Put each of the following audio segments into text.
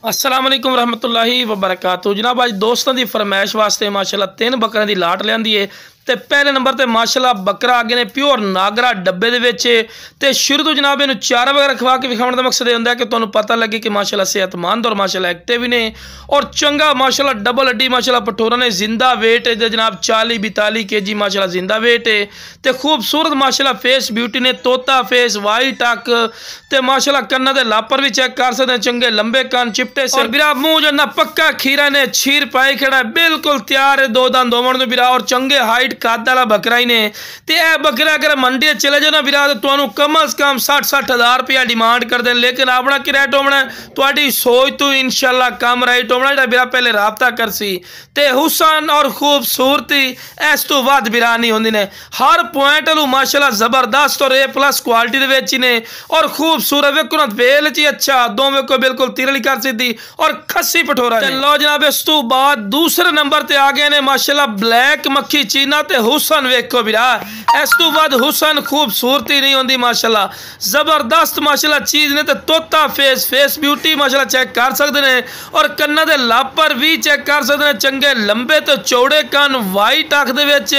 अस्सलाम वालेकुम रहमतुल्लाहि व बरकातहू। जनाब अज दोस्तों की फरमाइश वास्ते माशाल्लाह 3 बकरियां की लाट लियांदी है। तो पहले नंबर पर माशाल्लाह बकरा आगे ने प्योर नागरा डब्बे के शुरू तो जनाब इन चारा वगैरह खवा के विखाने का मकसद यह होंगे कि तुहानू पता लगे कि माशाल्लाह सेहतमंद और माशाल्लाह एक्टिव ने और चंगा माशाल्लाह डबल हड्डी माशाल्लाह पठोरा ने जिंदा वेट है जनाब 40-42 kg माशाल्लाह जिंदा वेट है। तो खूबसूरत माशाल्लाह फेस ब्यूटी ने तोता फेस वाइट अक तो माशाल्लाह कन्ना के लापर भी चेक कर सकते हैं, चंगे लंबे कान चिपटे से बिरा मुंह जो ना पक्का खीरा ने छीर पाई खड़ा है, बिल्कुल तैयार है दो दान दोवन बिरा और चंगे हाइट कद वाला बकरा ही ने। तो यह बकरा अगर मंडी चले जाओ ना बिरा तो तुहानू कम अज कम 60-60 हज़ार रुपया डिमांड कर दें, लेकिन अपना कि रेट होना तुहाडी सोच तो इंशाल्लाह कम रेट होना जो बिरा पहले राबता कर सी। ते हुसन और खूबसूरती इस तो वध बिरा नहीं होंदी ने, हर पॉइंट वालू माशाल्लाह जबरदस्त और A+ क्वालिटी दे विच ने और खूबसूरत वेखो ना वेल च अच्छा दोवें को बिल्कुल तिरली कर सीधी और खस्सी पठोरा ने। लो जनाब इस तो बाद दूसरे नंबर ते आ गए ने माशाल्लाह ब्लैक मक्खी चीना ते हुसन वेखो बिरा इस तो बाद हुसन खूबसूरती नहीं होंदी माशाल्लाह जबरदस्त माशाल्लाह चीज ने। तो तोता फेस ब्यूटी माशाल्लाह चेक कर सकते हैं और कन्ना दे लापर भी चेक कर सकते हैं, चंगे लंबे तो चौड़े कान वाइट अख दे विच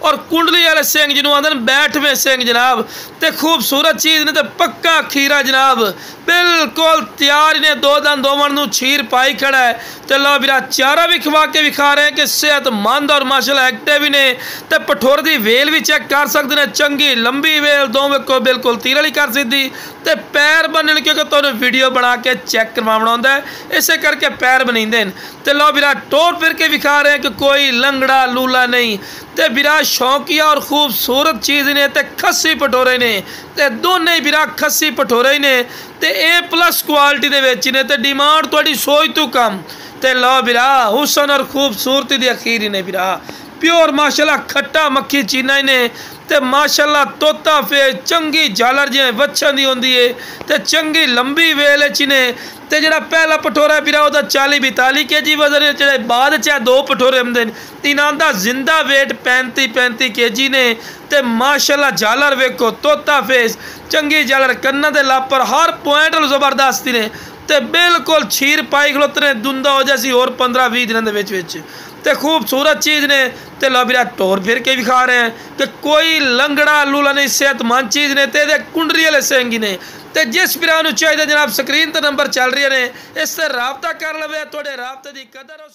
और कुंडली वाले सिंह जिन्होंने आंदे बैठवें सिंह जनाब। तो खूबसूरत चीज ने तो पक्का खीरा जनाब बिल्कुल तैयार ने दो दन दोवन नू छीर पाई खड़ा है। तो लो बिरा चारा भी खवा के विखा रहे हैं कि सेहतमंद और माशाल्लाह एक्टिव ने। तो पठोर की वेल भी चेक कर सकते हैं, चंगी लंबी वेल दोवें को बिल्कुल तीर वाली कर सीधी। तो पैर बनने क्योंकि तुहानू वीडियो बना के चेक करवाना होंदा है इसे करके पैर बनाइंदे हैं। तो लो बिरा टोर फिर के विखा रहे हैं कि कोई लंगड़ा लूला नहीं। तो बिरा शौकिया और खूबसूरत चीज़ ने तो खस्सी पठोरे ने ते दोने बिरा खस्सी पठोरे ने ते A+ क्वालिटी दे विच ने ते डिमांड तुहाडी सोच तो कम। ते लो बिरा हुसन और खूबसूरती दी अखीरी ने बिरा प्योर माशाल्लाह खट्टा मक्खी चीना ने ते माशाल्लाह तोता फेस चंगी झालर जिवें वच्छन दी होंदी है ते चंगी लंबी वेल च ने। ते जिहड़ा पहला पठोरा बिरा उहदा 40-42 kg वजन है, जिहड़े बाद च दो पठोरे आंदे इन्हां दा जिंदा वेट 35-35 kg ने। ते माशाल्लाह झालर वेखो तोता फेस चंगी झालर कन्ना दे लापर हर पॉइंट जबरदस्ती ने ते बिल्कुल छीर पाई खलोते ने दुंदा हो जासी और 15-20 दिनों दे विच ते खूबसूरत चीज़ ने। ते लो बिरा टोर फिर के विखा रहे हैं कि कोई लंगड़ा लूला नहीं, सेहतमंद चीज़ ने ते कुंडली वाले सिंह ने। तो जिस बिरा नू चाहिए जनाब स्क्रीन पर नंबर चल रही ने इससे राबता कर लवे, थोड़े राबते की कदर हो।